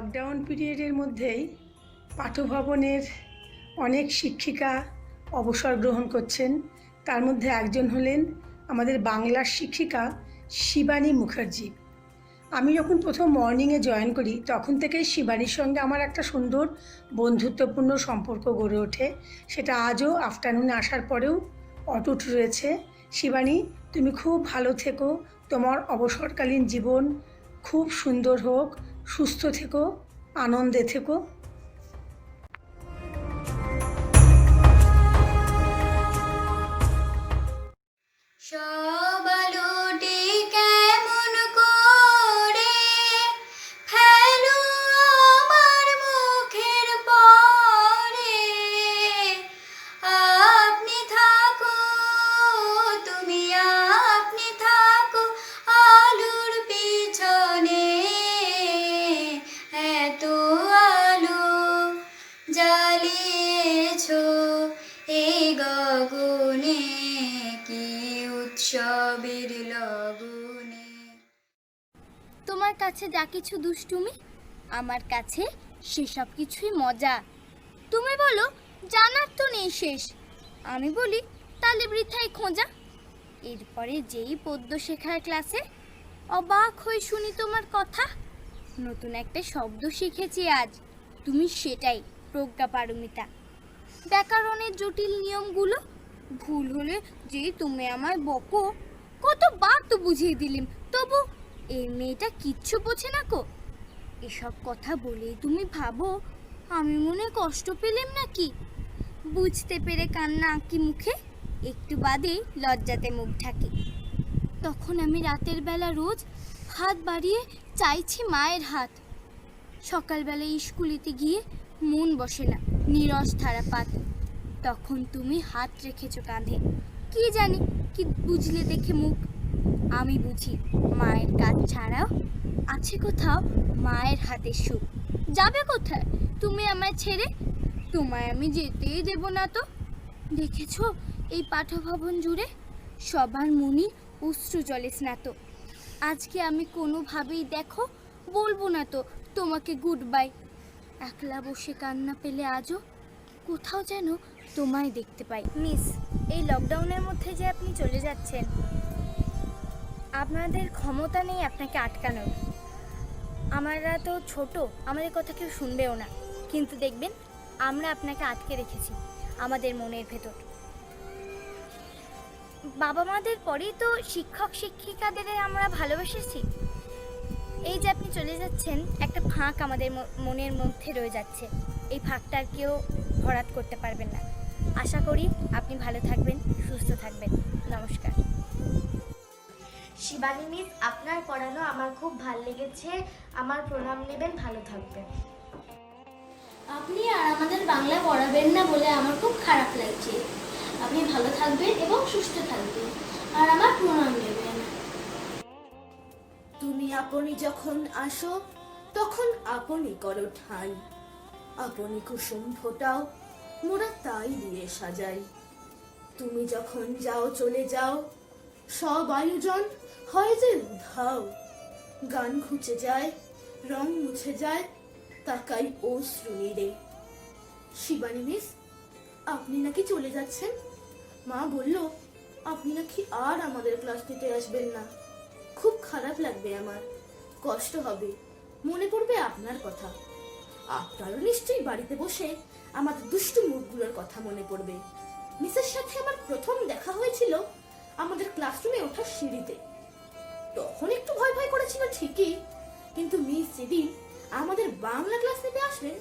Lockdown পিরিয়ডের মধ্যেই পাঠভবনের অনেক শিক্ষিকা অবসর গ্রহণ করছেন। তার মধ্যে একজন হলেন আমাদের বাংলার শিক্ষিকা শিবানী মুখার্জি। আমি যখন প্রথম মর্নিংয়ে জয়েন করি তখন থেকেই শিবানীর সঙ্গে আমার একটা সুন্দর বন্ধুত্বপূর্ণ সম্পর্ক গড়ে ওঠে। সেটা আজও আফটারনুনে আসার পরেও অটুট রয়েছে। শিবানী, তুমি খুব ভালো থেকো, তোমার অবসরকালীন জীবন খুব সুন্দর হোক, সুস্থ থেকো, আনন্দে থেকো। সব আলোটি কেমন করে ফেলো আমার মুখের পরে, আপনি থাকো, তুমি আপনি থাকো আলোর পিছনে, এত আলো জ্বালিয়েছো এই গগনে, কি উৎসবের লগনে। তোমার কাছে যা কিছু দুষ্টুমি, আমার কাছে সেসব কিছুই মজা। তুমি বলো জানার তো নেই শেষ, আমি বলি তাহলে বৃথাই খোঁজা। এরপরে যেই পদ্য শেখার ক্লাসে অবাক হয়ে শুনি তোমার কথা, নতুন একটা শব্দ শিখেছি আজ, তুমি সেটাই প্রজ্ঞা পারমিতা। ব্যাকরণের জটিল নিয়মগুলো ভুল হলে যে তুমি আমায় বকো, কতবার তো বুঝিয়ে দিলিম, তবু এই মেয়েটা কিচ্ছু বোঝে না কো। এসব কথা বলেই তুমি ভাবো আমি মনে কষ্ট পেলাম নাকি? বুঝতে পেরে কান্না আঁকি মুখে, একটু বাদেই লজ্জাতে মুখ ঢাকি। তখন আমি রাতের বেলা রোজ হাত বাড়িয়ে চাইছি মায়ের হাত। সকালবেলায় স্কুলেতে গিয়ে মন বসে না, নীরস ধারাপাত। তখন তুমি হাত রেখেছো কাঁধে, কি জানি কি বুঝলে দেখে মুখ। আমি বুঝি মায়ের কাজ ছাড়াও আছে কোথাও মায়ের হাতের সুখ। যাবে কোথায় তুমি আমায় ছেড়ে? তোমায় আমি যেতেই দেব না তো। দেখেছো এই পাঠভবন জুড়ে সবার মনি অশ্রু জলে স্নাত। আজকে আমি কোনোভাবেই দেখো বলবো না তো তোমাকে গুড বাই। একলা বসে কান্না পেলে আজও কোথাও যেন তোমায় দেখতে পাই। মিস, এই লকডাউনের মধ্যে যে আপনি চলে যাচ্ছেন, আপনাদের ক্ষমতা নেই আপনাকে আটকানোর। আমরা তো ছোট, আমাদের কথা কেউ শুনবেও না, কিন্তু দেখবেন আমরা আপনাকে আটকে রেখেছি আমাদের মনের ভেতর। বাবা মাদের পরেই তো শিক্ষক শিক্ষিকাদের আমরা ভালোবেসেছি। এই যে আপনি চলে যাচ্ছেন, একটা ফাঁক আমাদের মনের মধ্যে রয়ে যাচ্ছে, এই ফাঁকটা আর কেউ ভরাট করতে পারবেন না। আশা করি আপনি ভালো থাকবেন, সুস্থ থাকবেন। নমস্কার। শিবানী মিস, আপনার পড়ানো আমার খুব ভালো লেগেছে, আমার প্রণাম নেবেন, ভালো থাকবেন। আপনি আর আমাদের বাংলা পড়াবেন না বলে আমার খুব খারাপ লাগছে। আপনি ভালো থাকবেন এবং সুস্থ থাকবেন, আর আমার প্রণাম নেবেন। তুমি আপনি যখন আসো তখন আপনি করো ঠাই, আপনি কুসুম ফোটাও মোরা তাই দিয়ে সাজাই। তুমি যখন যাও চলে যাও, সব আয়োজন হয় যে উধাও। গান ঘুচে যায়, রং মুছে যায়, তাকাই অশ্রু নীড়ে। শিবানী মিস, আপনি নাকি চলে যাচ্ছেন? মা বলল আপনি নাকি আর আমাদের ক্লাস নিতে আসবেন না। খুব খারাপ লাগবে আমার, কষ্ট হবে, মনে পড়বে আপনার কথা। আপনারও নিশ্চয়ই বাড়িতে বসে আমাদের দুষ্টু মুখগুলোর কথা মনে পড়বে। মিসের সাথে আমার প্রথম দেখা হয়েছিল আমাদের ক্লাসরুমে ওঠার সিঁড়িতে। তখন একটু ভয় ভয় করেছিল ঠিকই, কিন্তু মিস যেদিন আমাদের বাংলা ক্লাস নিতে আসলেন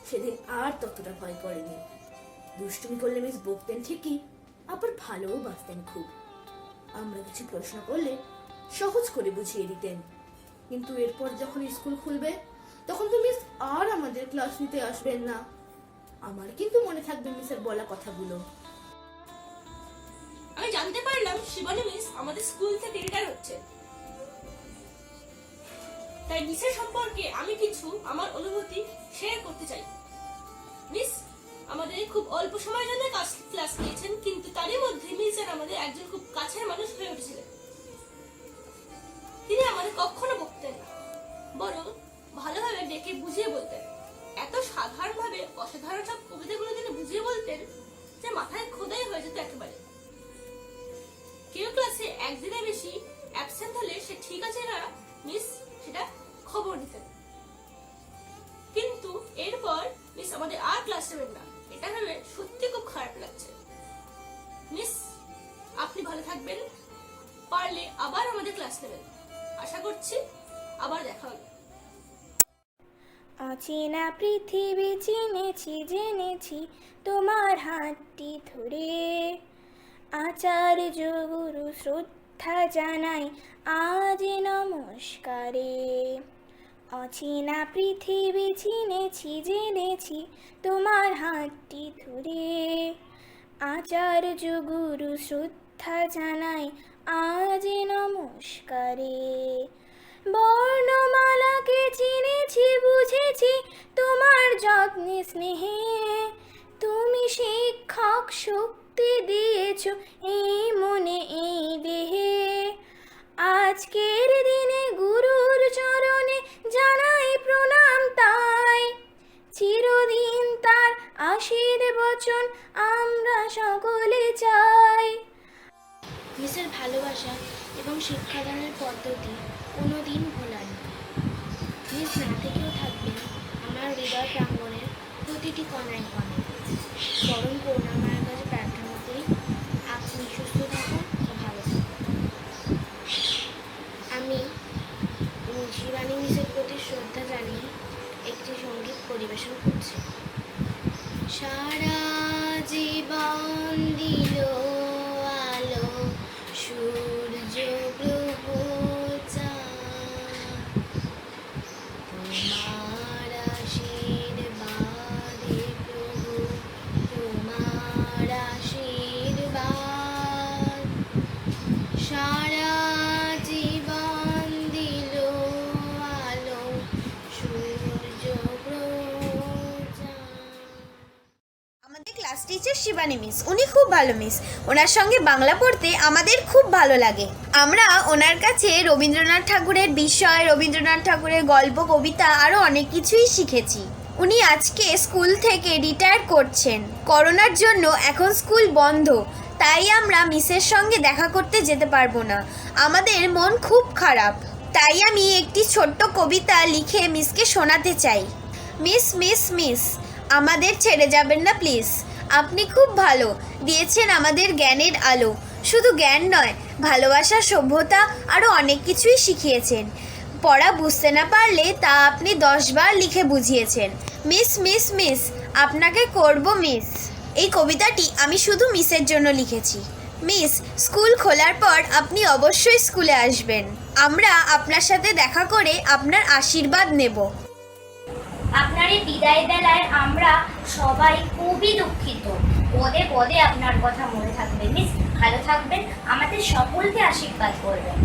সেদিন আর ততটা ভয় করেনি। দুষ্টুমি করলে মিস বকতেন ঠিকই, আবার ভালোও বাসতেন খুব। আমরা কিছু প্রশ্ন করলে সহজ করে বুঝিয়ে দিতেন। কিন্তু এরপর যখন স্কুল খুলবে তখন তো মিস আর আমাদের ক্লাস নিতে আসবেন না। আমার কিন্তু মনে থাকবে মিসের বলা কথাগুলো। আমি জানতে পারলাম শিবানী মিস আমাদের স্কুল থেকে রিটায়ার হচ্ছে, তাই মিসের সম্পর্কে আমি কিছু আমার অনুভূতি শেয়ার করতে চাই। মিস আমাদের খুব অল্প সময়ের জন্য ক্লাস নিয়েছেন, কিন্তু তারই মধ্যে মিসের আমাদের একজন খুব কাছের মানুষ হয়ে উঠেছিলেন। তিনি আমাদের কখনো বকতেন না, বরং ভালোভাবে ডেকে বুঝিয়ে বলতেন। এত সাধারণভাবে অসাধারণ সব কবিতাগুলো তিনি বুঝিয়ে বলতেন যে মাথায় খোদাই হয়ে যেত একেবারে। কেউ ক্লাসে একদিনের বেশি অ্যাবসেন্ট হলে সে ঠিক আছে না মিস সেটা খবর নিতেন। কিন্তু এরপর মিস আমাদের আর ক্লাস নেবেন না, এটা ভেবে সত্যি খুব খারাপ লাগছে। মিস আপনি ভালো থাকবেন, পারলে আবার আমাদের ক্লাস নেবেন। আশা করছি আবার দেখা হবে। অচেনা পৃথিবী চিনেছি জেনেছি তোমার হাতটি ধরে, আচার্য গুরু শ্রদ্ধা জানাই আজ নমস্কারে। অচেনা পৃথিবী চিনেছি জেনেছি তোমার হাতটি ধরে, আচার্য গুরু শ্রদ্ধা জানাই আজ নমস্কারে। বর্ণমালাকে চিনেছি বুঝেছি তোমার যত্নে স্নেহে, তুমি শিক্ষক শক্তি দিয়েছ এই মনে এই দেহে। আজকের দিনে গুরুর চরণে জানাই প্রণাম তাই, চিরদিন তার আশীর্বচন আমরা সকলে চাই। মিসের ভালোবাসা এবং শিক্ষাদানের পদ্ধতি কোনোদিন ভোলার নয়। মিস না থেকেও থাকবেন আমার হৃদয় প্রাঙ্গণের প্রতিটি কণায় কণায়। বরং করুণাময়ের কাছে প্রার্থনা করি আপনি সুস্থ থাকুন ও ভালো থাকুন। আমি শিবানী মিসের প্রতি শ্রদ্ধা জানিয়ে একটি সঙ্গীত পরিবেশন করছি। সারা জীবন দিল আলো সূর্য গ্রহ চাঁদ, তোমার আশীর্বাদে প্রভু তোমার আশীর্বাদ। সারা জীবন দিল আলো সূর্য গ্রহ চাঁদ। আমাদের ক্লাস টিচার শিবানী মিস, উনি খুব ভালো মিস। ওনার সঙ্গে বাংলা পড়তে আমাদের খুব ভালো লাগে। আমরা ওনার কাছে রবীন্দ্রনাথ ঠাকুরের বিষয়, রবীন্দ্রনাথ ঠাকুরের গল্প, কবিতা আরও অনেক কিছুই শিখেছি। উনি আজকে স্কুল থেকে রিটায়ার করছেন। করোনার জন্য এখন স্কুল বন্ধ, তাই আমরা মিসের সঙ্গে দেখা করতে যেতে পারবো না। আমাদের মন খুব খারাপ, তাই আমি একটি ছোট্ট কবিতা লিখে মিসকে শোনাতে চাই। মিস মিস মিস, আমাদের ছেড়ে যাবেন না প্লিজ। আপনি খুব ভালো, দিয়েছেন আমাদের জ্ঞানের আলো। শুধু জ্ঞান নয়, ভালোবাসা, সভ্যতা আরও অনেক কিছুই শিখিয়েছেন। পড়া বুঝতে না পারলে তা আপনি 10 বার লিখে বুঝিয়েছেন। মিস মিস মিস, আপনাকে করব মিস। এই কবিতাটি আমি শুধু মিসের জন্য লিখেছি। মিস, স্কুল খোলার পর আপনি অবশ্যই স্কুলে আসবেন। আমরা আপনার সাথে দেখা করে আপনার আশীর্বাদ নেব। আপনার এই বিদায় বেলায় আমরা সবাই খুবই দুঃখিত। পদে পদে আপনার কথা মনে থাকবে মিস। ভালো থাকবেন, আমাদের সকলকে আশীর্বাদ করবেন।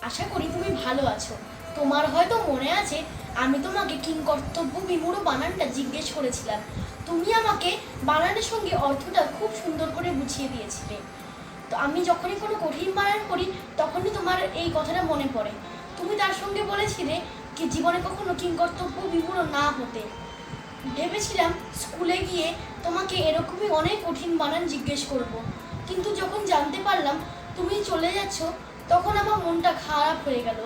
আশা করি তুমি ভালো আছো। তোমার হয়তো মনে আছে আমি তোমাকে কিংকর্তব্য বিমূঢ় বানানটা জিজ্ঞেস করেছিলাম। তুমি আমাকে বানানের সঙ্গে অর্থটা খুব সুন্দর করে বুঝিয়ে দিয়েছিলে। তো আমি যখনই কোনো কঠিন বানান করি তখনই তোমার এই কথাটা মনে পড়ে। তুমি তার সঙ্গে বলেছিলে কি জীবনে কখনো কিংকর্তব্য বিমূঢ় না হতে। ভেবেছিলাম স্কুলে গিয়ে তোমাকে এরকমই অনেক কঠিন বানান জিজ্ঞেস করব, কিন্তু যখন জানতে পারলাম তুমি চলে যাচ্ছ তখন আমার মনটা খারাপ হয়ে গেল।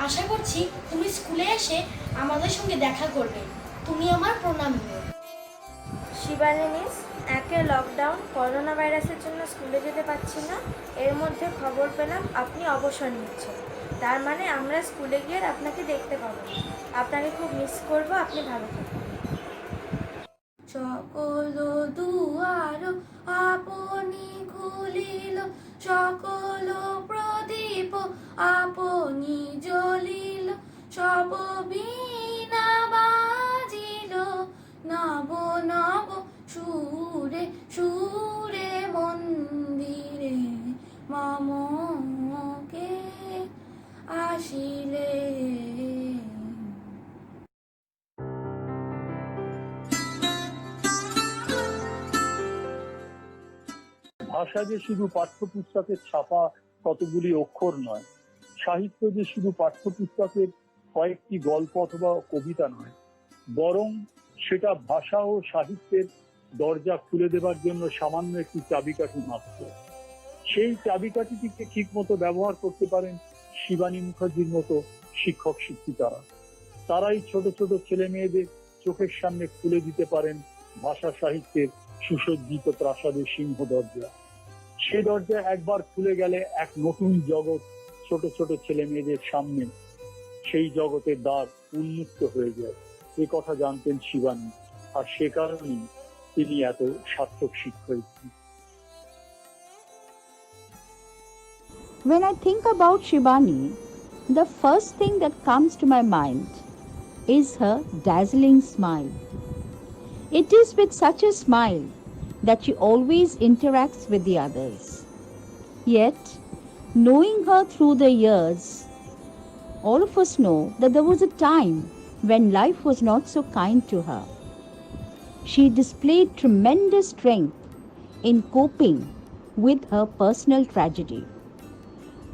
আশা করছি তুমি স্কুলে এসে আমাদের সঙ্গে দেখা করবে। তুমি আমার প্রণাম নিও। শিবানী মিস, একে লকডাউন, করোনা ভাইরাসের জন্য স্কুলে যেতে পারছি না। এর মধ্যে খবর পেলাম আপনি অবসর নিচ্ছেন। তার মানে আমরা স্কুলে গিয়ে আপনাকে দেখতে পাবো। আপনাকে খুব মিস করব। আপনি ভালো থাকুন। সকল দুয়ার আপনি খুলিল, সকল প্রদীপ আপনি জ্বলিল, সব বীণা বাজিল নব নব সুরে সুরে মন্দিরে মমকে আসিলে। ভাষা যে শুধু পাঠ্যপুস্তকের ছাপা কতগুলি অক্ষর নয়, সাহিত্য যে শুধু পাঠ্যপুস্তকের কয়েকটি গল্প অথবা কবিতা নয়, বরং সেটা ভাষা ও সাহিত্যের দরজা খুলে দেবার জন্য সামান্য একটি চাবিকাঠি মাত্র। সেই চাবিকাঠিটিকে ঠিক মতো ব্যবহার করতে পারেন শিবানী মুখার্জির মতো শিক্ষক শিক্ষিকারা। তারাই ছোট ছোট ছেলে মেয়েদের চোখের সামনে খুলে দিতে পারেন ভাষা সাহিত্যের সুসজ্জিত প্রাসাদের সিংহ দরজা। সে দরজা একবার খুলে গেলে এক নতুন জগৎ ছোট ছোট ছেলে মেয়েদের সামনে, সেই জগতের দ্বার উন্মুক্ত হয়ে যায়। এ কথা জানতেন শিবানী, আর সে কারণেই তিনি এত সার্থক শিক্ষয়িত্রী। When I think about Shibani, the first thing that comes to my mind is her dazzling smile. It is with such a smile that she always interacts with the others. Yet, knowing her through the years, all of us know that there was a time when life was not so kind to her. She displayed tremendous strength in coping with her personal tragedy.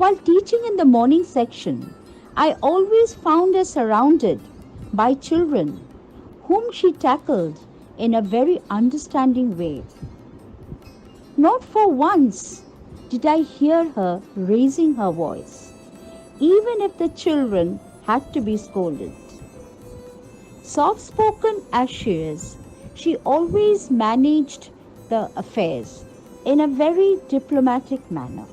While teaching in the morning section, I always found her surrounded by children whom she tackled in a very understanding way. Not for once did I hear her raising her voice, even if the children had to be scolded. Soft-spoken as she is, she always managed the affairs in a very diplomatic manner.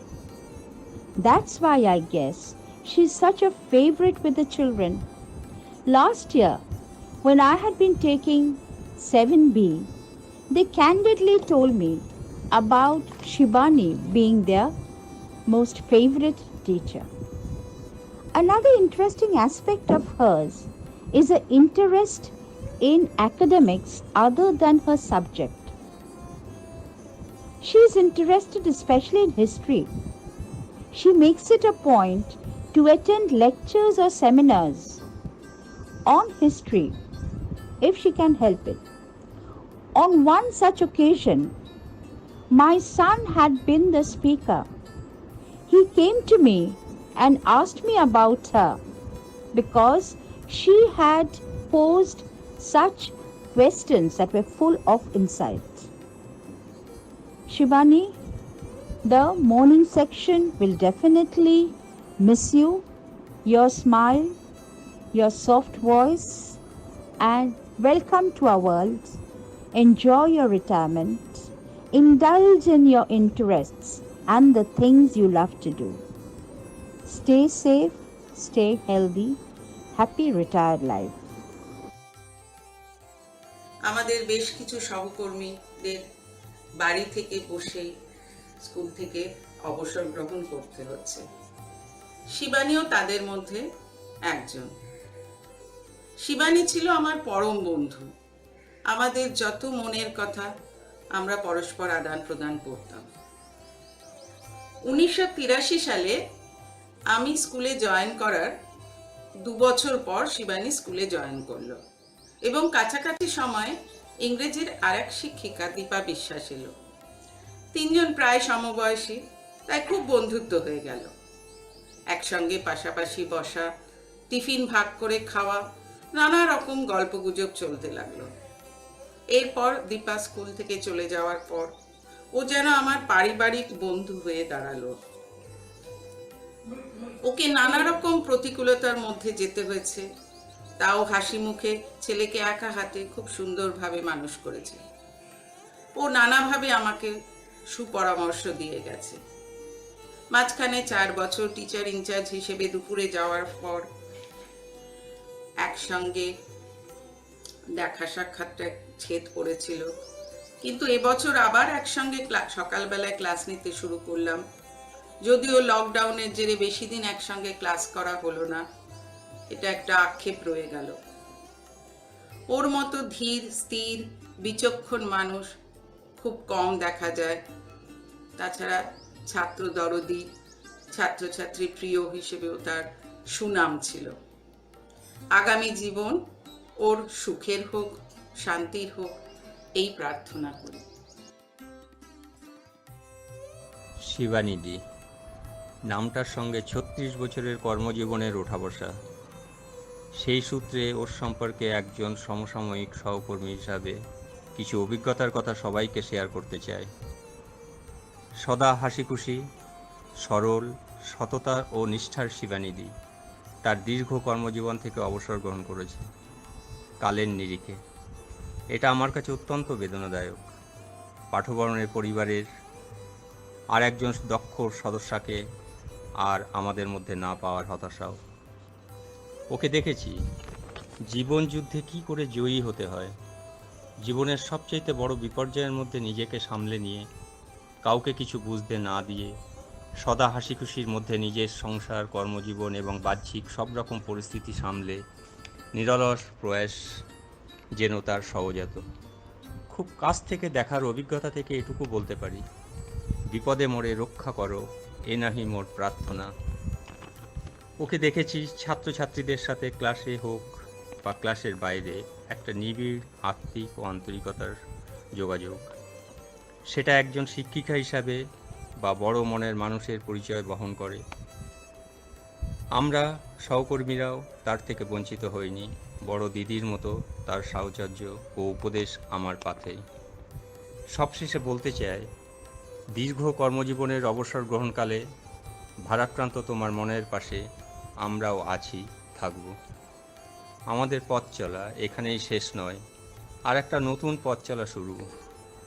That's why I guess she's such a favorite with the children. Last year, when I had been taking 7B, they candidly told me about Shibani being their most favorite teacher. Another interesting aspect of hers is her interest in academics other than her subject. She is interested especially in history. She makes it a point to attend lectures or seminars on history if she can help it. On one such occasion, my son had been the speaker. He came to me and asked me about her because she had posed such questions that were full of insight. Shibani, the morning section will definitely miss you, your smile, your soft voice, and welcome to our world. Enjoy your retirement. Indulge in your interests and the things you love to do. Stay safe, stay healthy. Happy retired life. আমাদের বেশ কিছু সহকর্মীদের বাড়ি থেকে বসে school থেকে অবসর গ্রহণ করতে হচ্ছে। শিবানীও তাদের মধ্যে একজন। শিবানী ছিল আমার পরম বন্ধু। আমাদের যত মনের কথা আমরা পরস্পর আদান প্রদান করতাম। 1983 সালে আমি স্কুলে জয়েন করার 2 বছর পর শিবানী স্কুলে জয়েন করলো এবং কাছাকাছি সময় ইংরেজির আরেক শিক্ষিকা দীপা বিশ্বাস এলো। 3 জন প্রায় সমবয়সী, তাই খুব বন্ধুত্ব হয়ে গেল। একসঙ্গে পাশাপাশি বসা, টিফিন ভাগ করে খাওয়া, নানা রকম গল্পগুজব চলতে লাগলো। এরপর দীপা স্কুল থেকে চলে যাওয়ার পর ও যেন আমার পারিবারিক বন্ধু হয়ে দাঁড়ালো। ওকে নানা রকম প্রতিকূলতার মধ্যে যেতে হয়েছে, তাও হাসি মুখে ছেলেকে একা হাতে খুব সুন্দরভাবে মানুষ করেছে। ও নানাভাবে আমাকে সুপরামর্শ দিয়ে গেছে। মাঝখানে 4 বছর টিচার ইনচার্জ হিসেবে দুপুরে যাওয়ার পর একসঙ্গে দেখা সাক্ষাৎটা ছেদ পড়েছিল, কিন্তু এবছর আবার একসঙ্গে সকালবেলায় ক্লাস নিতে শুরু করলাম। যদিও লকডাউনের জেরে বেশি দিন একসঙ্গে ক্লাস করা হলো না, এটা একটা আক্ষেপ রয়ে গেল। ওর মতো ধীর স্থির বিচক্ষণ মানুষ খুব কম দেখা যায়। তাছাড়া ছাত্র দরদি, ছাত্রছাত্রী প্রিয় হিসেবেও তার সুনাম ছিল। আগামী জীবন ওর সুখের হোক, শান্তির হোক, এই প্রার্থনা করি। শিবানীজি নামটার সঙ্গে 36 বছরের কর্মজীবনের ওঠা বসা। সেই সূত্রে ওর সম্পর্কে একজন সমসাময়িক সহকর্মী হিসাবে কিছু অভিজ্ঞতার কথা সবাইকে শেয়ার করতে চাই। সদা হাসিখুশি, সরল, সততা ও নিষ্ঠার শিবানিধি তার দীর্ঘ কর্মজীবন থেকে অবসর গ্রহণ করেছে কালের নিরিখে। এটা আমার কাছে অত্যন্ত বেদনাদায়ক। পাঠবরণের পরিবারের আর একজন দক্ষ সদস্যকে আর আমাদের মধ্যে না পাওয়ার হতাশাও। ওকে দেখেছি জীবন যুদ্ধে কী করে জয়ী হতে হয়, জীবনের সবচেয়ে বড় বিপর্যয়ের মধ্যে নিজেকে সামলে নিয়ে, কাউকে কিছু বুঝতে না দিয়ে, সদা হাসি খুশির মধ্যে নিজের সংসার, কর্মজীবন এবং বাহ্যিক সব রকম পরিস্থিতি সামলে নিরলস প্রয়াস যেন তার সহজাত। খুব কাছ থেকে দেখার অভিজ্ঞতা থেকে এটুকু বলতে পারি, বিপদে মোরে রক্ষা করো এ নাহি মোর প্রার্থনা। ওকে দেখেছি ছাত্রছাত্রীদের সাথে ক্লাসে হোক বা ক্লাসের বাইরে একটা নিবিড় আত্মিক ও আন্তরিকতার যোগাযোগ। সেটা একজন শিক্ষিকা হিসাবে বা বড় মনের মানুষের পরিচয় বহন করে। আমরা সহকর্মীরাও তার থেকে বঞ্চিত হইনি। বড় দিদির মতো তার সাহচর্য ও উপদেশ আমার পাথেই। সবশেষে বলতে চাই, দীর্ঘ কর্মজীবনের অবসর গ্রহণকালে ভারাক্রান্ত তোমার মনের পাশে আমরাও আছি, থাকব। আমাদের পথ চলা এখানেই শেষ নয়, আর একটা নতুন পথ চলা শুরু।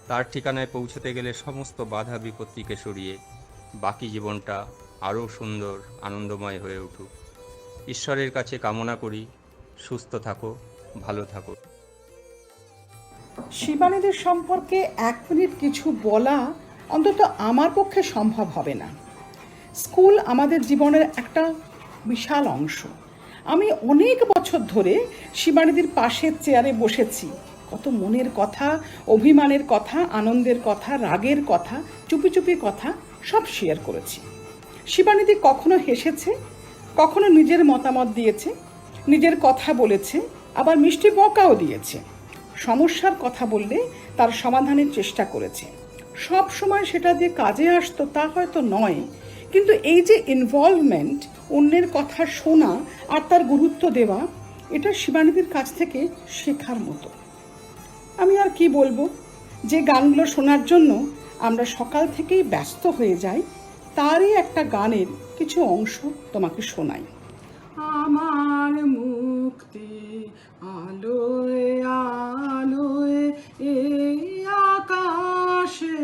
তার ঠিকানায় পৌঁছতে গেলে সমস্ত বাধা বিপত্তিকে সরিয়ে বাকি জীবনটা আরও সুন্দর, আনন্দময় হয়ে উঠুক। ঈশ্বরের কাছে কামনা করি সুস্থ থাকো, ভালো থাকো। শিবানীদের সম্পর্কে 1 মিনিট কিছু বলা অন্তত আমার পক্ষে সম্ভব হবে না। স্কুল আমাদের জীবনের একটা বিশাল অংশ। আমি অনেক বছর ধরে শিবানীদের পাশের চেয়ারে বসেছি। কত মনের কথা, অভিমানের কথা, আনন্দের কথা, রাগের কথা, চুপি চুপি কথা সব শেয়ার করেছি। শিবানীদি কখনো হেসেছে, কখনো নিজের মতামত দিয়েছে, নিজের কথা বলেছে, আবার মিষ্টি বকাও দিয়েছে। সমস্যার কথা বললে তার সমাধানের চেষ্টা করেছে। সব সময় সেটা যে কাজে আসতো তা হয়তো নয়, কিন্তু এই যে ইনভলভমেন্ট, অন্যের কথা শোনা আর তার গুরুত্ব দেওয়া, এটা শিবানীদির কাছ থেকে শেখার মতো। আমি আর কি বলবো, যে গানগুলো শোনার জন্য আমরা সকাল থেকেই ব্যস্ত হয়ে যাই, তারই একটা গানের কিছু অংশ তোমাকে শোনাই। আমার মুক্তি আলোয় আলোয় এই আকাশে,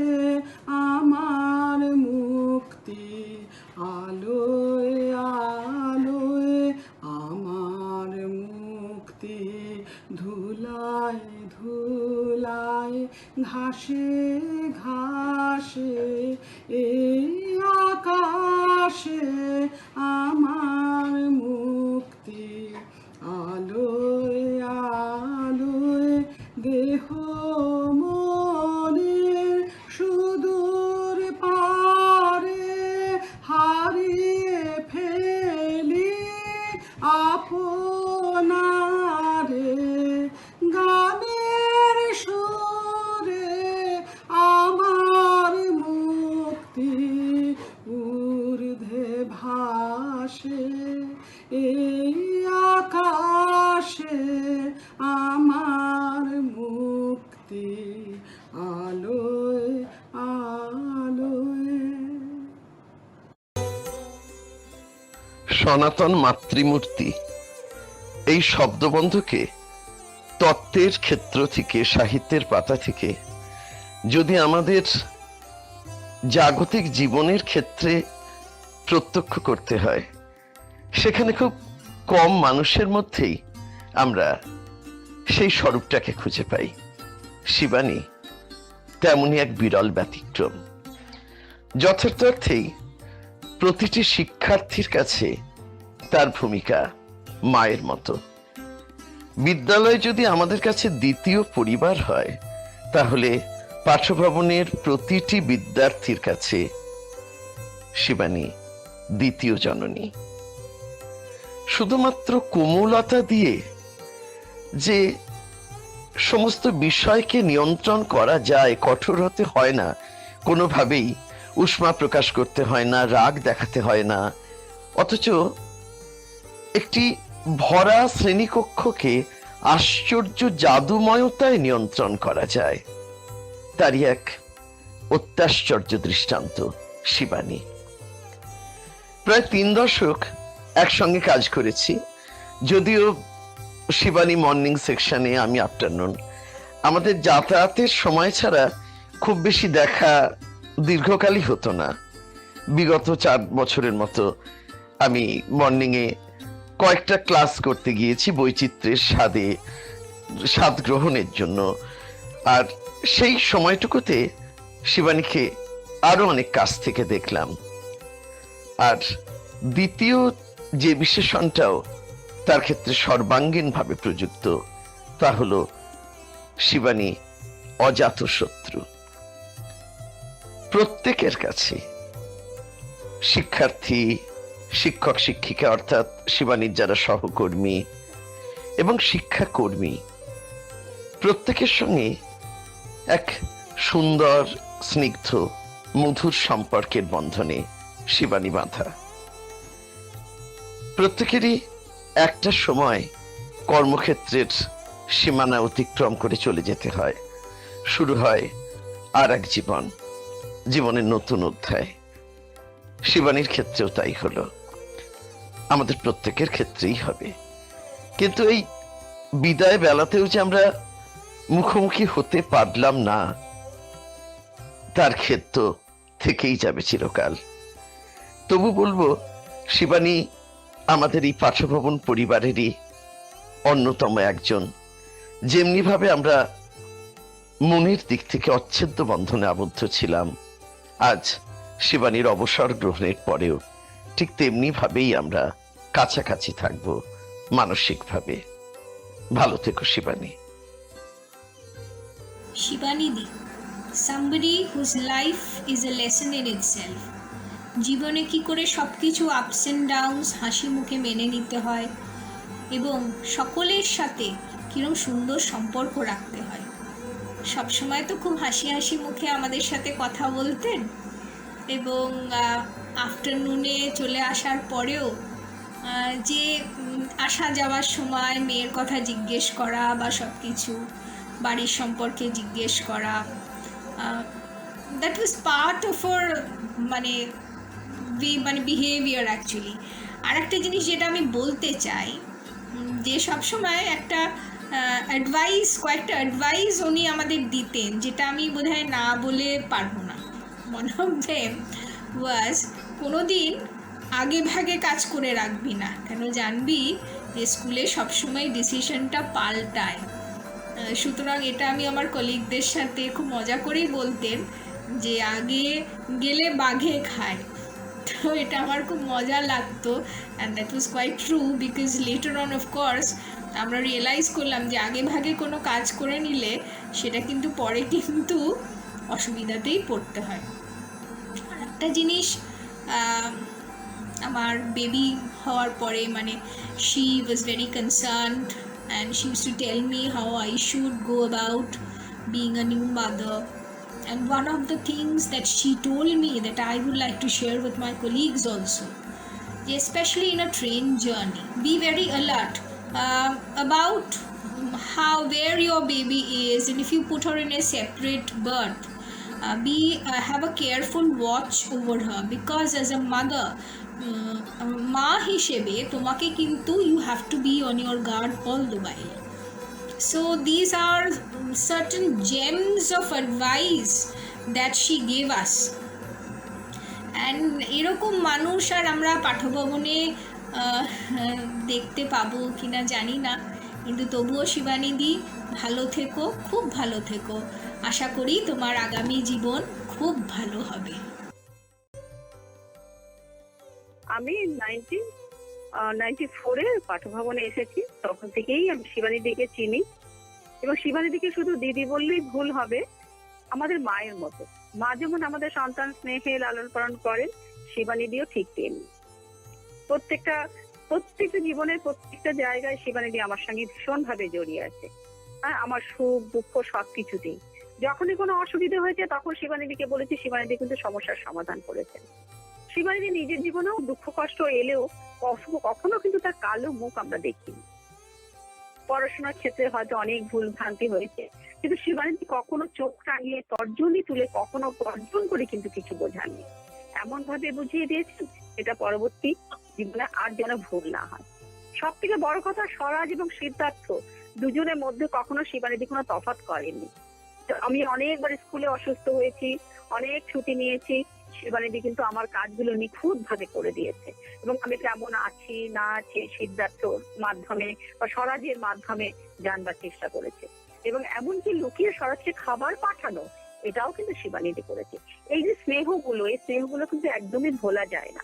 আমার মুক্তি আলোয় আলোয়, আমার মুক্তি ধুলায় ধুলায়, ঘাসে ঘাসে এই আকাশে, আমার মুক্তি আলোয় আলোয়, দেহ মনের সুদূর পারে হারিয়ে ফেলি আপনারে, গানের সুরে আমার মুক্তি ঊর্ধ্বে ভাসে এই আকাশে, আমার মুক্তি আলোয় আলোয়। সনাতন মাতৃমূর্তি এই শব্দবন্ধকে তত্ত্বের ক্ষেত্র থেকে, সাহিত্যের পাতা থেকে যদি আমাদের জাগতিক জীবনের ক্ষেত্রে প্রত্যক্ষ করতে হয়, সেখানে খুব কম মানুষের মধ্যেই আমরা সেই স্বরূপটাকে খুঁজে পাই। শিবানী তেমনি এক বিরল ব্যতিক্রম। যথার্থ অর্থেই প্রতিটি শিক্ষার্থীর কাছে তার ভূমিকা মায়ের মতো। বিদ্যালয় যদি আমাদের কাছে দ্বিতীয় পরিবার হয়, তাহলে পাঠভবনের প্রতিটি বিদ্যার্থীর কাছে শিবানী দ্বিতীয় জননী। শুধুমাত্র কোমলতা দিয়ে যে সমস্ত বিষয়কে নিয়ন্ত্রণ করা যায়, কঠোর হতে হয় না, কোনোভাবেই উষ্মা প্রকাশ করতে হয় না, রাগ দেখাতে হয় না, অথচ একটি ভরা শ্রেণীকক্ষকে আশ্চর্য জাদুময়তায় নিয়ন্ত্রণ করা যায়, তারই এক অত্যাশ্চর্য দৃষ্টান্ত শিবানী। প্রায় 3 দশক একসঙ্গে কাজ করেছি, যদিও শিবানী মর্নিং সেকশনে, আমি আফটারনুন। আমাদের যাতায়াতের সময় ছাড়া খুব বেশি দেখা দীর্ঘকালই হতো না। বিগত 4 বছরের মতো আমি মর্নিং এ কয়েকটা ক্লাস করতে গিয়েছি বৈচিত্র্যের স্বাদ গ্রহণের জন্য। আর সেই সময়টুকুতে শিবানীকে আরো অনেক কাছ থেকে দেখলাম। আর দ্বিতীয় যে বিশেষণটাও তার ক্ষেত্রে সর্বাঙ্গীন ভাবে প্রযুক্ত, তা হলো শিবানী অজাত শত্রু। প্রত্যেকের কাছে, শিক্ষার্থী, শিক্ষক শিক্ষিকা অর্থাৎ শিবানীর যারা সহকর্মী এবং শিক্ষাকর্মী, প্রত্যেকের সঙ্গে এক সুন্দর স্নিগ্ধ মধুর সম্পর্কের বন্ধনে শিবানী বাঁধা। প্রত্যেকেরই একটা সময় কর্মক্ষেত্রের সীমানা অতিক্রম করে চলে যেতে হয়, শুরু হয় আর এক জীবনের নতুন অধ্যায়। শিবানীর ক্ষেত্রেও তাই হলো, আমাদের প্রত্যেকের ক্ষেত্রেই হবে। কিন্তু এই বিদায় বেলাতেও যে আমরা মুখোমুখি হতে পারলাম না, তার ক্ষেত্র থেকেই যাবে চিরকাল। তবু বলবো, শিবানী আমাদের এই পাঠভবন পরিবারেরই অন্যতম একজন। যেমনি ভাবে আমরা মনের দিক থেকে অচ্ছেদ্য বন্ধনে আবদ্ধ ছিলাম আজ শিবানীর অবসর গ্রহণের পরেও, ঠিক তেমনি ভাবেই আমরা কাছাকাছি থাকবো মানসিকভাবে। ভালো থেকো Shivani. শিবানীদি, somebody whose life is a lesson in itself. জীবনে কি করে সব কিছু আপস অ্যান্ড ডাউনস হাসি মুখে মেনে নিতে হয় এবং সকলের সাথে কীরকম সুন্দর সম্পর্ক রাখতে হয়। সবসময় তো খুব হাসি হাসি মুখে আমাদের সাথে কথা বলতেন, এবং আফটারনুনে চলে আসার পরেও যে আসা যাওয়ার সময় মেয়ের কথা জিজ্ঞেস করা বা সব কিছু বাড়ির সম্পর্কে জিজ্ঞেস করা, দ্যাট ওয়াজ পার্ট অফ ওর মানে বিহেভিয়ার অ্যাকচুয়ালি। আর একটা জিনিস যেটা আমি বলতে চাই, যে সবসময় একটা কয়েকটা অ্যাডভাইস উনি আমাদের দিতেন, যেটা আমি বোধহয় না বলে পারবো না। ওয়ান অফ দেম ওয়াজ, কোনোদিন আগে ভাগে কাজ করে রাখবি না, কেন জানবি যে স্কুলে সবসময় ডিসিশনটা পাল্টায়। সুতরাং এটা আমি আমার কলিগদের সাথে খুব মজা করেই বলতেন যে আগে গেলে বাঘে খায়। তো এটা আমার খুব মজা লাগতো, and that was quite true, because later on of course আমরা রিয়েলাইজ করলাম যে আগে ভাগে কোনো কাজ করে নিলে সেটা কিন্তু পরে কিন্তু অসুবিধাতেই পড়তে হয়। আর একটা জিনিস, আমার বেবি হওয়ার পরে মানে she was very concerned and she used to tell me how I should go about being a new mother. And one of the things that she told me that I would like to share with my colleagues also, especially in a train journey, be very alert about where your baby is, and if you put her in a separate berth, have a careful watch over her, because as a mother, মা হিসেবে তোমাকে কিন্তু you have to be on your guard all the while. So these are certain gems of advice that she gave us, and এরকম মানুষ আর আমরা পাঠভবনে দেখতে পাবো কিনা জানি না, কিন্তু তবুও শিবানীদি ভালো থেকো, খুব ভালো থেকো। আশা করি তোমার আগামী জীবন খুব ভালো হবে। আমি 1994-এ পাঠভবনে এসেছি, তখন থেকেই আমি শিবানীদিকে চিনি, এবং শিবানীদিকে শুধু দিদি বললেই ভুল হবে, আমাদের মায়ের মতো। মা যেমন আমাদের সন্তান স্নেহে লালন পালন করেন, শিবানীদিও ঠিক তেমনি। প্রত্যেকটা জীবনের প্রত্যেকটা জায়গায় শিবানীদি আমার সঙ্গে ভীষণ ভাবে জড়িয়ে আছে। হ্যাঁ, আমার সুখ দুঃখ সবকিছুতেই যখনই কোনো অসুবিধা হয়েছে তখন শিবানীদিকে বলেছি, শিবানীদি কিন্তু সমস্যার সমাধান করেছেন। শিবানী নিজের জীবনেও দুঃখ কষ্ট এলেও কখনো কিন্তু তার কালো মুখ আমরা দেখিনি। পড়াশোনার ক্ষেত্রে হয়তো অনেক ভুল ভ্রান্তি হয়েছে, কিন্তু শিবানী কখনো চোখ টাঙিয়ে তর্জনী তুলে কখনো গর্জন করে কিন্তু কিছু বোঝাননি। এমন ভাবে বুঝিয়ে দিয়েছেন এটা পরবর্তী জীবনে আর যেন ভুল না হয়। সব থেকে বড় কথা, স্বরাজ এবং সিদ্ধার্থ দুজনের মধ্যে কখনো শিবানীদি কোনো তফাৎ করেনি। আমি অনেকবার স্কুলে অসুস্থ হয়েছি, অনেক ছুটি নিয়েছি, শিবানীদি কিন্তু আমার কাজগুলো নিখুঁত ভাবে করে দিয়েছে এবং আমি কেমন আছি না আছি সিদ্ধার্থর মাধ্যমে বা স্বরাজের মাধ্যমে জানবার চেষ্টা করেছে এবং এমনকি লুকিয়ে স্বরাজকে খাবার পাঠানো এটাও কিন্তু শিবানীদি করেছে। এই যে স্নেহগুলো, এই স্নেহগুলো কিন্তু একদমই ভোলা যায় না,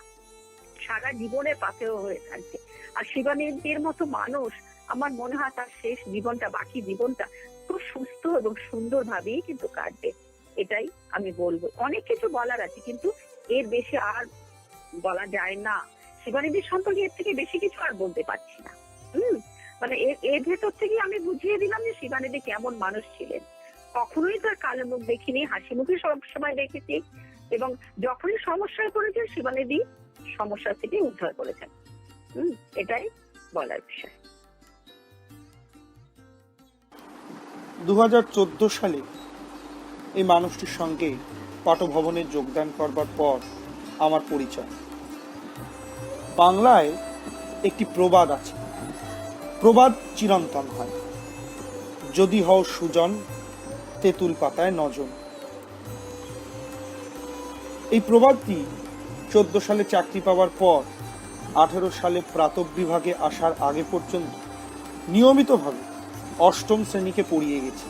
সারা জীবনের পাশেও হয়ে থাকছে। আর শিবানীদির মতো মানুষ আমার মনে হয় তার শেষ জীবনটা, বাকি জীবনটা খুব সুস্থ এবং সুন্দর ভাবেই কিন্তু কাটবে, এটাই আমি বলবো। অনেক কিছু বলার আছে কিন্তু এর বেশি আর বলা যায় না। শিবানীদির সম্পর্কে এর থেকে বেশি কিছু আর বলতে পারছি না। মানে এর ভেতর থেকে আমি বুঝিয়ে দিলাম যে শিবানীদি কেমন মানুষ ছিলেন। কখনোই তার কালো মুখ দেখিনি, হাসি মুখে সবসময় দেখেছি এবং যখনই সমস্যায় পড়েছে শিবানীদি সমস্যা থেকে উদ্ধার করেছেন। এটাই বলার বিষয়। 2014 সালে এই মানুষটির সঙ্গে পাঠভবনে যোগদান করবার পর আমার পরিচয়। বাংলায় একটি প্রবাদ আছে, প্রবাদ চিরন্তন হয়, যদি হও সুজন তেঁতুল পাতায় নজন। এই প্রবাদটি 14 সালে চাকরি পাওয়ার পর 18 সালে প্রাতঃ বিভাগে আসার আগে পর্যন্ত নিয়মিতভাবে 8ম শ্রেণীকে পড়িয়ে গেছি।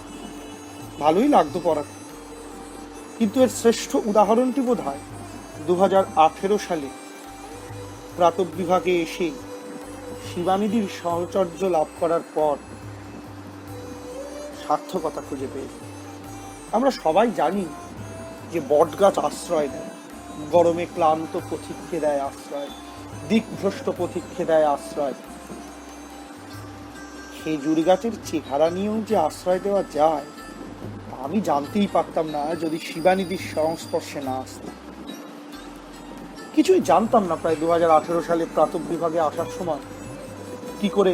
ভালোই লাগতো পড়াতে, কিন্তু এর শ্রেষ্ঠ উদাহরণটি বোধ হয় 2018 সালে প্রাতঃ বিভাগে এসে শিবানীদির সহচর্য লাভ করার পর সার্থকতা খুঁজে পেয়ে। আমরা সবাই জানি যে বটগাছ আশ্রয় দেয়, গরমে ক্লান্ত পথিককে দেয় আশ্রয়, দিকভ্রষ্ট পথিককে দেয় আশ্রয়। খেজুর গাছের চেহারা নিয়েও যে আশ্রয় দেওয়া যায় আমি জানতেই পারতাম না যদি শিবানীদির সংস্পর্শে না আসতাম। কিছুই জানতাম না প্রায় 2018 সালে প্রাতঃ বিভাগে আসার সময় কি করে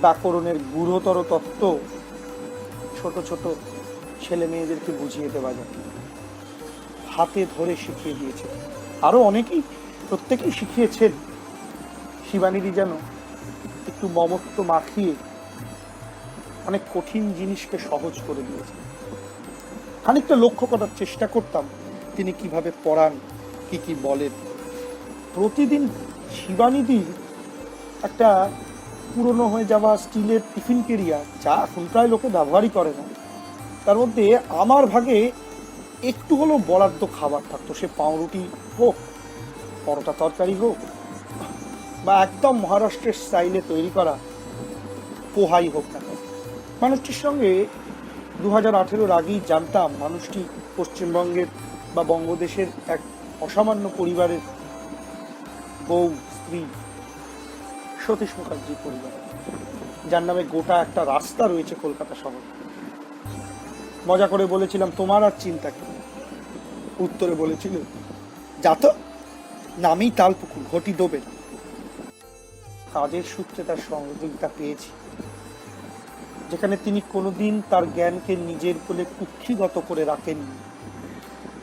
ব্যাকরণের গূঢ়তর তত্ত্ব ছোট ছোট ছেলে মেয়েদেরকে বুঝিয়ে দেওয়া যায়। হাতে ধরে শিখিয়ে দিয়েছে, আরো অনেকেই, প্রত্যেকেই শিখিয়েছেন। শিবানীদি যেন একটু মমত্ব মাখিয়ে অনেক কঠিন জিনিসকে সহজ করে দিয়েছে। খানিকটা লক্ষ্য করার চেষ্টা করতাম তিনি কিভাবে পড়ান, কি কি বলেন। প্রতিদিন শিবানীদির একটা পুরনো হয়ে যাওয়া স্টিলের টিফিন কেরিয়ার, যা এখন প্রায় লোকে ব্যবহারই করে না, তার মধ্যে আমার ভাগে একটু হলেও বরাদ্দ খাবার থাকতো। সে পাউরুটি হোক, পরোটা তরকারি হোক, বা একদম মহারাষ্ট্রের স্টাইলে তৈরি করা পোহাই হোক না। মানুষটির সঙ্গে 2018 আগেই জানতাম মানুষটি পশ্চিমবঙ্গের বা বঙ্গদেশের এক অসামান্য পরিবারের বউ, স্ত্রী, সতীশ মুখার্জির পরিবার, যার নামে গোটা একটা রাস্তা রয়েছে কলকাতা শহর। মজা করে বলেছিলাম, তোমার আর চিন্তা কি? উত্তরে বলেছিল, যাত নামেই তালপুকুর, ঘটি ডোবে না। কাজের সূত্রে তার সহযোগিতা পেয়েছি, যেখানে তিনি কোনোদিন তার জ্ঞানকে নিজের কোলে কুক্ষিগত করে রাখেননি।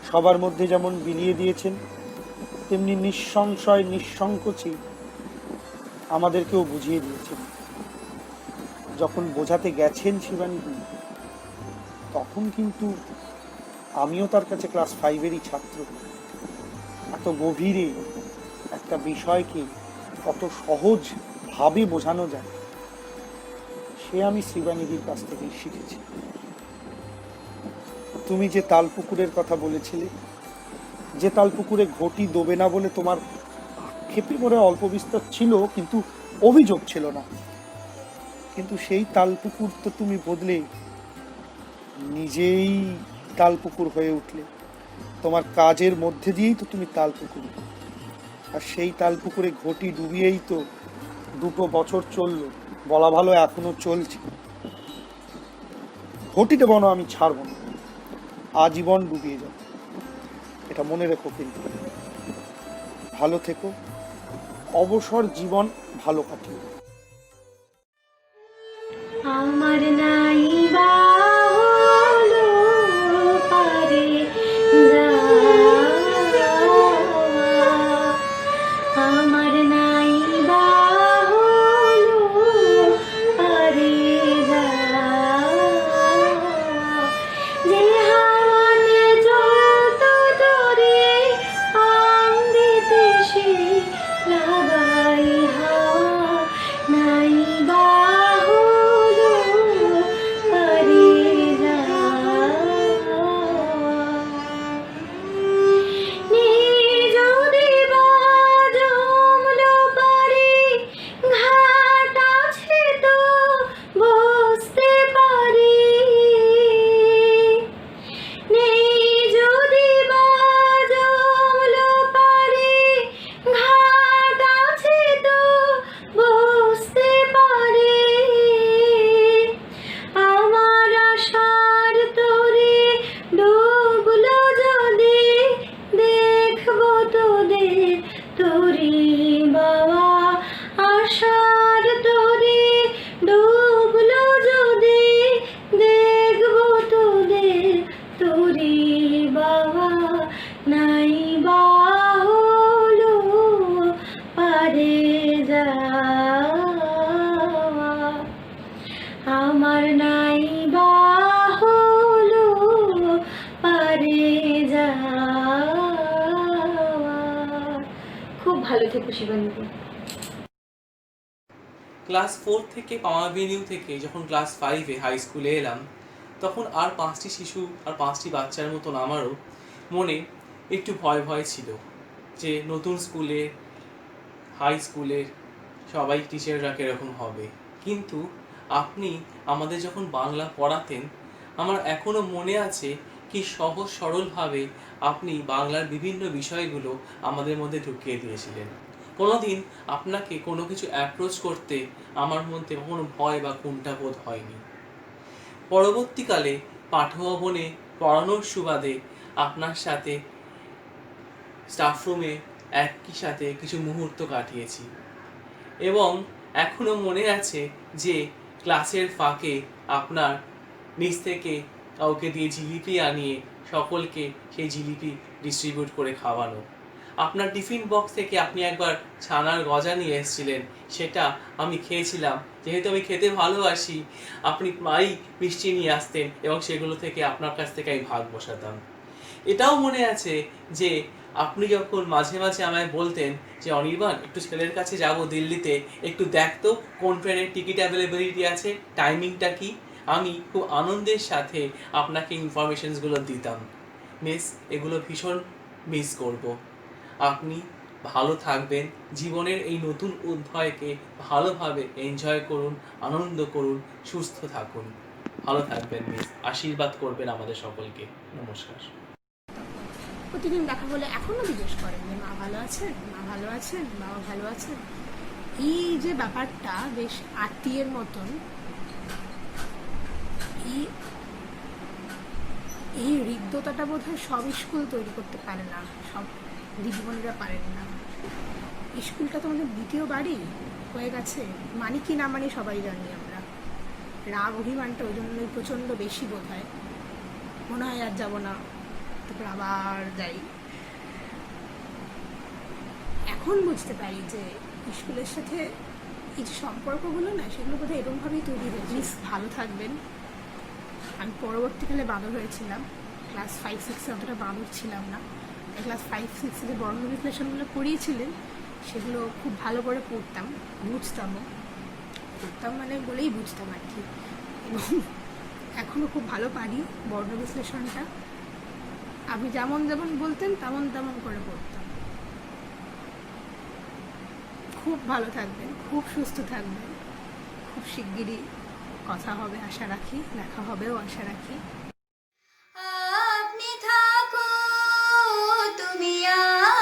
সবার মধ্যে যেমন বিলিয়ে দিয়েছেন, তেমনি নিঃসংশয় নিঃসংকোচে আমাদেরকেও বুঝিয়ে দিয়েছেন। যখন বোঝাতে গেছেন শিবানীদি, তখন কিন্তু আমিও তার কাছে ক্লাস 5-এরই ছাত্র। এত গভীরে একটা বিষয়কে কত সহজ ভাবে বোঝানো যায় সে আমি শিবানীদির কাছ থেকেই শিখেছি। তুমি যে তালপুকুরের কথা বলেছিলে, যে তালপুকুরে ঘটি ডোবে না বলে তোমার আক্ষেপে করে অল্প বিস্তর ছিল, কিন্তু অভিযোগ ছিল না। কিন্তু সেই তালপুকুর তো তুমি বদলে নিজেই তালপুকুর হয়ে উঠলে। তোমার কাজের মধ্যে দিয়েই তো তুমি তালপুকুর, আর সেই তালপুকুরে ঘটি ডুবিয়েই তো 2 বছর চললো, বলা ভালো এখনো চলছে। ঘটিতে বনো আমি ছাড়ব না, আজীবন ডুবিয়ে যাব, এটা মনে রেখো। কিন্তু ভালো থেকো, অবসর জীবন ভালো কাটিয়ে। আমার নাই বা হলো পারে যাওয়া, আমার নাই বা হলো পারে যাওয়া, যে হাওয়াতে চলতো তোরে অমৃতে সে লাগাই হাওয়া, নাই বা হলো পারে যাওয়া। যদি বা জমলো পারে ঘাট আছে তো বসতে পারি, যদি বা জমলো পারে ঘাট আছে তো বসতে পারি, আমার আশার তোরে ডুবলো যদি দেখবো তোদের তোরি বাবা, আশার তোরে ডুবলো যদি দেখবো তোদের তোরি বাবা, নাই বা হলো পারে যাওয়া, আমার নাই বা হলো পারে যাওয়া। খুব ভালো থেকো শিবানীদি। ক্লাস 4 থেকে পাওয়া এভিনিউ থেকে যখন ক্লাস 5-এ হাই স্কুলে এলাম, তখন আর 5টি শিশু আর 5টি বাচ্চার মতন আমারও মনে একটু ভয় ভয় ছিল যে নতুন স্কুলে, হাই স্কুলের সবাই টিচাররা কীরকম হবে। কিন্তু আপনি আমাদের যখন বাংলা পড়াতেন, আমার এখনও মনে আছে কি সহজ সরলভাবে আপনি বাংলার বিভিন্ন বিষয়গুলো আমাদের মধ্যে ঢুকিয়ে দিয়েছিলেন। কোনোদিন আপনাকে কোনো কিছু অ্যাপ্রোচ করতে আমার মধ্যে কোনো ভয় বা কুণ্ঠাবোধ হয়নি। পরবর্তীকালে পাঠভবনে পড়ানোর সুবাদে আপনার সাথে স্টাফরুমে একই সাথে কিছু মুহূর্ত কাটিয়েছি এবং এখনও মনে আছে যে ক্লাসের ফাঁকে আপনার নিচ থেকে কাউকে দিয়ে জিলিপি আনিয়ে সকলকে সেই জিলিপি ডিস্ট্রিবিউট করে খাওয়ানো। আপনার টিফিন বক্স থেকে আপনি একবার ছানার গজা নিয়ে এসেছিলেন, সেটা আমি খেয়েছিলাম। যেহেতু আমি খেতে ভালোবাসি, আপনি প্রায়ই মিষ্টি নিয়ে আসতেন এবং সেগুলো থেকে আপনার কাছ থেকে আমি ভাগ বসাতাম। এটাও মনে আছে যে আপনি যখন মাঝে মাঝে আমায় বলতেন যে অনির্বাণ, একটু ছেলের কাছে যাব দিল্লিতে, একটু দেখতো কোন ট্রেনের টিকিট অ্যাভেলেবিলিটি আছে, টাইমিংটা কি, আমি খুব আনন্দের সাথে আপনাকে ইনফরমেশনসগুলো দিতাম। মিস, এগুলো ভীষণ মিস করব। আপনি ভালো থাকবেন, জীবনের এই নতুন অধ্যায়কে ভালোভাবে এনজয় করুন, আনন্দ করুন, সুস্থ থাকুন। ভালো থাকবেন মিস, আশীর্বাদ করবেন আমাদের সকলকে। নমস্কার। প্রতিদিন দেখা হলে এখনো জিজ্ঞেস করেন যে মা ভালো আছেন, মা ভালো আছেন, বাবা ভালো আছেন। এই যে ব্যাপারটা বেশ আত্মীয়ের মতন, এই হৃদ্যতাটা বোধ হয় সব স্কুল তৈরি করতে পারে না, সব দিদিমণিরা পারেন না। স্কুলটা তো আমাদের দ্বিতীয় বাড়ি হয়ে গেছে, মানি কি না মানি সবাই জানি আমরা। রাগ অভিমানটা ওই জন্যই প্রচণ্ড বেশি বোধ হয়, মনে হয় আর যাবো না, তারপর আবার যাই। এখন বুঝতে পারি যে স্কুলের সাথে এই যে সম্পর্কগুলো না, সেগুলো বোধহয় এরকমভাবেই তৈরি হয়েছে। মিস ভালো থাকবেন। আমি পরবর্তীকালে বাঁদর হয়েছিলাম, ক্লাস 5-6-এ অতটা বাঁদর ছিলাম না। ক্লাস 5-6-এ যে বর্ণ বিশ্লেষণগুলো পড়িয়েছিলেন সেগুলো খুব ভালো করে পড়তাম, বুঝতামও, পড়তাম মানে বলেই বুঝতাম আর কি। এবং এখনও খুব ভালো পারি বর্ণ বিশ্লেষণটা। আপনি যেমন যেমন বলতেন তেমন তেমন করে পড়তাম। খুব ভালো থাকবেন, খুব সুস্থ থাকবেন। খুব শিগগিরই কথা হবে আশা রাখি, দেখা হবেও আশা রাখি। আপনি থাকো, তুমি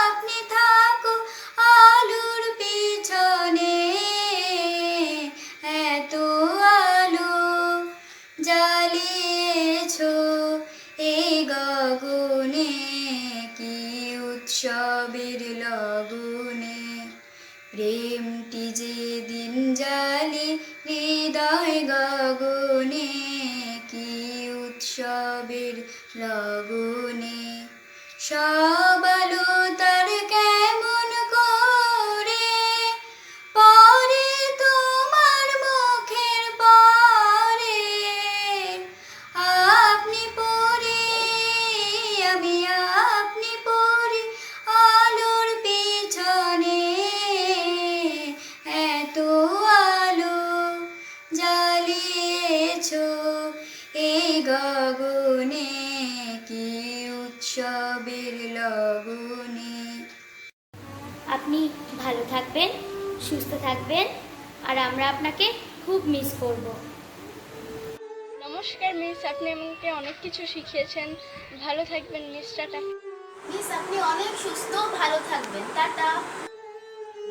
আপনি থাকো আলোর পিছনে, এত আলো জ্বালিয়েছো এই গগনে, কি উৎসবের লগনে। প্রেমটি যে দিন জালি হৃদয় গগনে, কি উৎসবের লগনে। সব আলো তার কেমন করে পরে তোমার মুখের পরে, আপনি পরে আমি আপনি পরে আলোর পিছনে, এত আলো জ্বালিয়েছো এই গগনে, কি উৎসবের লগনে। আপনি ভালো থাকবেন, সুস্থ থাকবেন, আর আমরা আপনাকে খুব মিস করব। নমস্কার মিস, আপনি আমাকে অনেক কিছু শিখিয়েছেন। ভালো থাকবেন মিস, টাটা। মিস আপনি অনেক সুস্থ, ভালো থাকবেন, টাটা।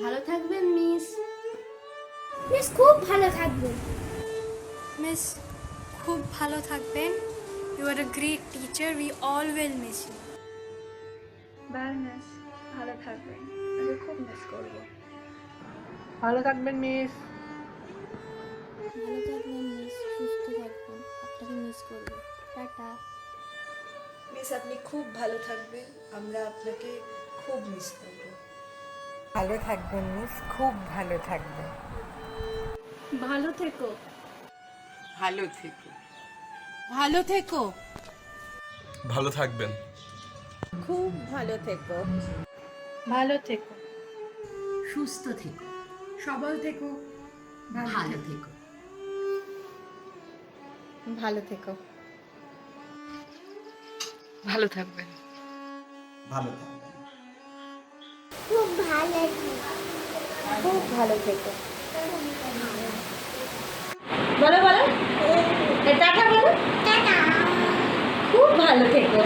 ভালো থাকবেন মিস। মিস খুব ভালো থাকবেন। মিস খুব ভালো থাকবেন। You are a great teacher, we all will miss you. Bye miss, ভালো থাকবেন, আমি খুব মিস করব। ভালো থাকবেন মিস। ভালো থাকবেন মিস, সুস্থ থাকবেন, আপনাকে মিস করব, টাটা। মিস আপনি খুব ভালো থাকবেন, আমরা আপনাকে খুব মিস করব। ভালো থাকবেন মিস, খুব ভালো থাকবেন। ভালো থেকো। ভালো থেকো। ভালো থেকো। ভালো থাকবেন। খুব ভালো থেকো। ভালো থেকো। সুস্থ থেকো, সবল থেকো, ভালো থেকো। ভালো থেকো। ভালো থাকবেন। ভালো থাকবেন। খুব ভালো থেকো। খুব ভালো থেকো। বলো বলো, টাটা বলো। টাটা। খুব ভালো থেকো।